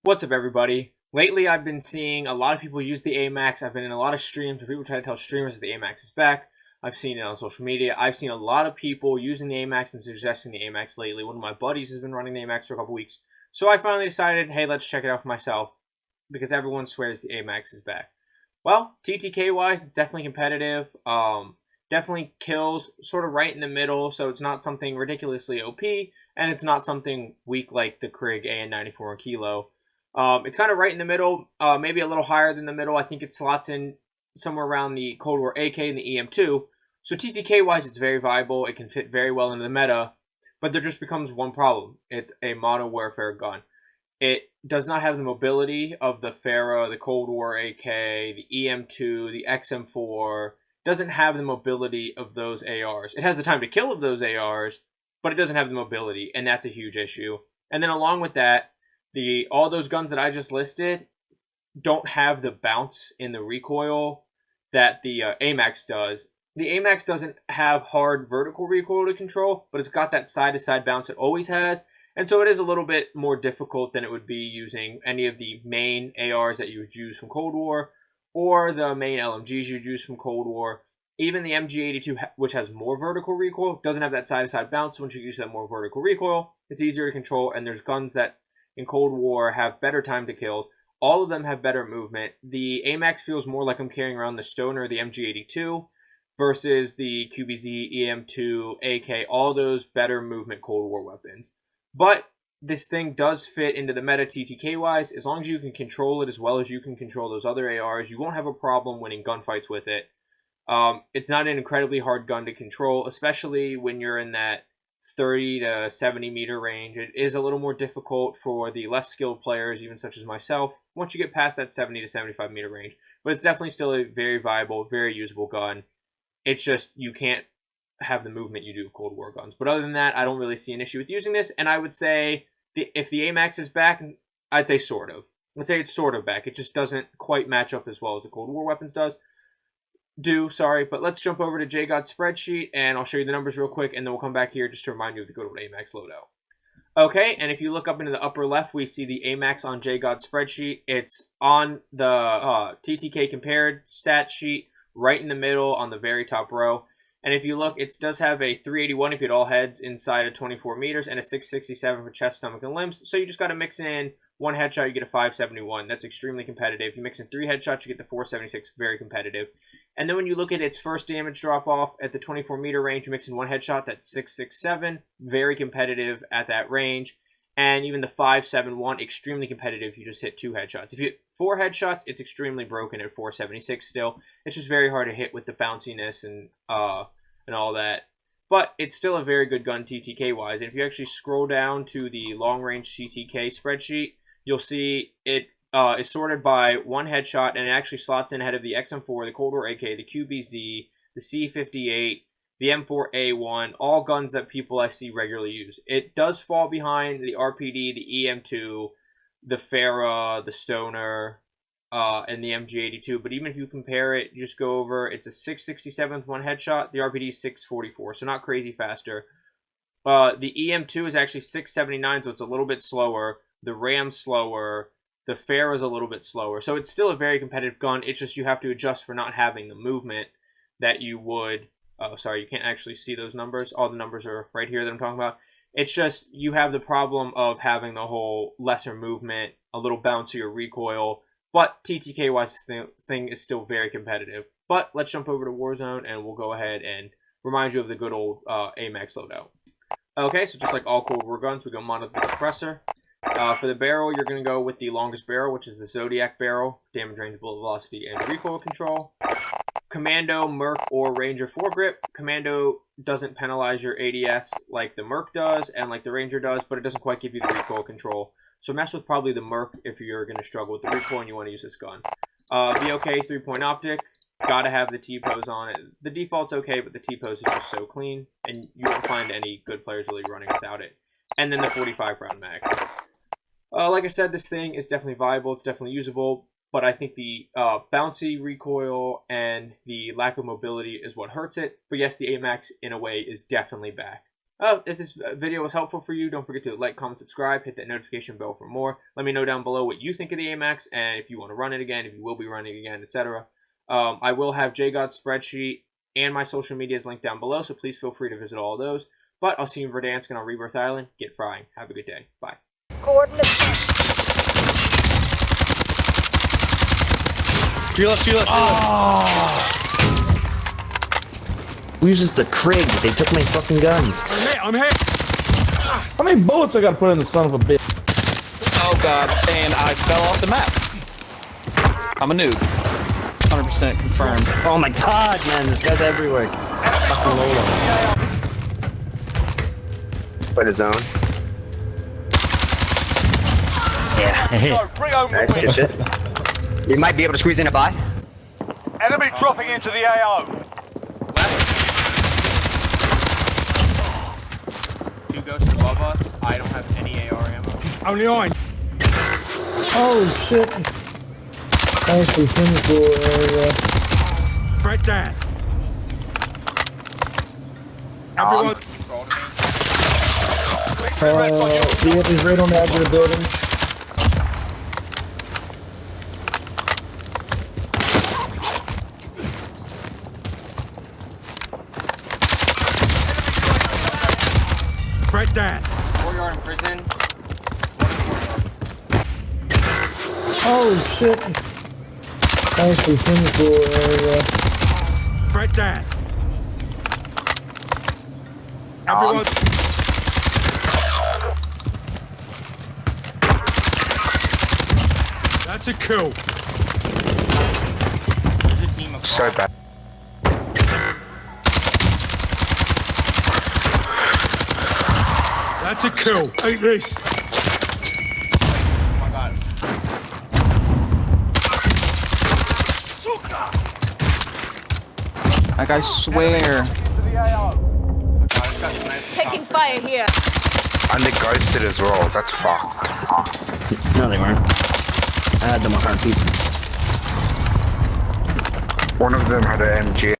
What's up, everybody? Lately, I've been seeing a lot of people use the AMAX. I've been in a lot of streams where people try to tell streamers that the AMAX is back. I've seen it on social media. I've seen a lot of people using the AMAX and suggesting the AMAX lately. One of my buddies has been running the AMAX for a couple weeks. So I finally decided, hey, let's check it out for myself because everyone swears the AMAX is back. Well, TTK-wise, it's definitely competitive. Definitely kills sort of right in the middle, so it's not something ridiculously OP, and it's not something weak like the Krig AN94 Kilo. It's kind of right in the middle, maybe a little higher than the middle. I think it slots in somewhere around the Cold War AK and the EM2. So TTK-wise, it's very viable. It can fit very well into the meta, but there just becomes one problem. It's a modern warfare gun. It does not have the mobility of the Farah, the Cold War AK, the EM2, the XM4. Doesn't have the mobility of those ARs. It has the time to kill of those ARs, but it doesn't have the mobility, and that's a huge issue. And then along with that, all those guns that I just listed don't have the bounce in the recoil that the AMAX does. The AMAX doesn't have hard vertical recoil to control, but it's got that side-to-side bounce it always has, and so it is a little bit more difficult than it would be using any of the main ARs that you would use from Cold War, or the main LMGs you'd use from Cold War. Even the MG82, which has more vertical recoil, doesn't have that side-to-side bounce. Once you use that more vertical recoil, it's easier to control, and there's guns that in Cold War have better time to kills. All of them have better movement. The AMAX feels more like I'm carrying around the Stoner, the MG82, versus the QBZ, EM2, AK, all those better movement Cold War weapons. But this thing does fit into the meta TTK-wise. As long as you can control it as well as you can control those other ARs, you won't have a problem winning gunfights with it. It's not an incredibly hard gun to control, especially when you're in that 30 to 70 meter range. It is a little more difficult for the less skilled players, even such as myself, once you get past that 70 to 75 meter range. But it's definitely still a very viable, very usable gun. It's just you can't have the movement you do with Cold War guns. But other than that, I don't really see an issue with using this. And I would say if the AMAX is back, I'd say sort of. Let's say it's sort of back. It just doesn't quite match up as well as the Cold War weapons sorry, but let's jump over to JGOD spreadsheet and I'll show you the numbers real quick, and then we'll come back here just to remind you of the good old AMAX loadout. Okay, and if you look up into the upper left, we see the AMAX on JGOD spreadsheet. It's on the TTK compared stat sheet right in the middle on the very top row. And if you look, it does have a 381 if you hit all heads inside of 24 meters and a 667 for chest, stomach, and limbs. So you just got to mix in one headshot, you get a 571. That's extremely competitive. You mix in 3 headshots, you get the 476. Very competitive. And then when you look at its first damage drop-off at the 24-meter range, you mix in one headshot, that's 667. Very competitive at that range. And even the 571, extremely competitive. You just hit 2 headshots. If you hit 4 headshots, it's extremely broken at 476 still. It's just very hard to hit with the bounciness and all that. But it's still a very good gun TTK-wise. And if you actually scroll down to the long-range TTK spreadsheet, you'll see it is sorted by one headshot, and it actually slots in ahead of the XM4, the Cold War AK, the QBZ, the C58, the M4A1, all guns that people I see regularly use. It does fall behind the RPD, the EM2, the Farah, the Stoner, and the MG82. But even if you compare it, you just go over, it's a 667 with one headshot. The RPD is 644, so not crazy faster. The EM2 is actually 679, so it's a little bit slower. The Ram's slower. The Farah is a little bit slower. So it's still a very competitive gun. It's just you have to adjust for not having the movement that you would. Oh, sorry, you can't actually see those numbers. All the numbers are right here that I'm talking about. It's just you have the problem of having the whole lesser movement, a little bouncier recoil. But TTK-wise, this thing is still very competitive. But let's jump over to Warzone, and we'll go ahead and remind you of the good old AMAX loadout. Okay, so just like all Cold War guns, we go monolithic suppressor. For the barrel, you're going to go with the longest barrel, which is the Zodiac barrel. Damage range, bullet velocity, and recoil control. Commando, Merc, or Ranger foregrip. Commando doesn't penalize your ADS like the Merc does and like the Ranger does, but it doesn't quite give you the recoil control. So mess with probably the Merc if you're going to struggle with the recoil and you want to use this gun. BOK 3-point optic. Gotta have the T-pose on it. The default's okay, but the T-pose is just so clean, and you won't find any good players really running without it. And then the 45-round mag. Like I said, this thing is definitely viable. It's definitely usable. But I think the bouncy recoil and the lack of mobility is what hurts it. But yes, the AMAX, in a way, is definitely back. If this video was helpful for you, don't forget to like, comment, subscribe, hit that notification bell for more. Let me know down below what you think of the AMAX, and if you want to run it again, if you will be running again, etc. I will have TTK Spreadsheet and my social medias linked down below, so please feel free to visit all of those. But I'll see you in Verdansk and on Rebirth Island. Get frying. Have a good day. Bye. Coordinates. To your left. Oh. Who uses the Krig? They took my fucking guns. I'm hit. How many bullets I gotta put in the son of a bitch? Oh god, and I fell off the map. I'm a noob. 100% confirmed. Oh my god, man, there's guys everywhere. Fucking Loadout. Put a zone. Yeah. Nice, good shit. You might be able to squeeze in a buy. Enemy dropping into the AO. Two ghosts above us. I don't have any AR ammo. Only on. Oh shit. Actually, Singapore area. Threat down. Everyone. Vehicle's right on the edge of the building. Threat down. 4-yard in prison. Oh shit. Actually, Singapore area. Threat down. Everyone. That's a kill. There's a team of So bad. That's a kill. Take this. Oh my god. Like I swear. Taking fire here. And they ghosted as well. That's fucked. No, they weren't. I had them on heartbeat. One of them had an MG.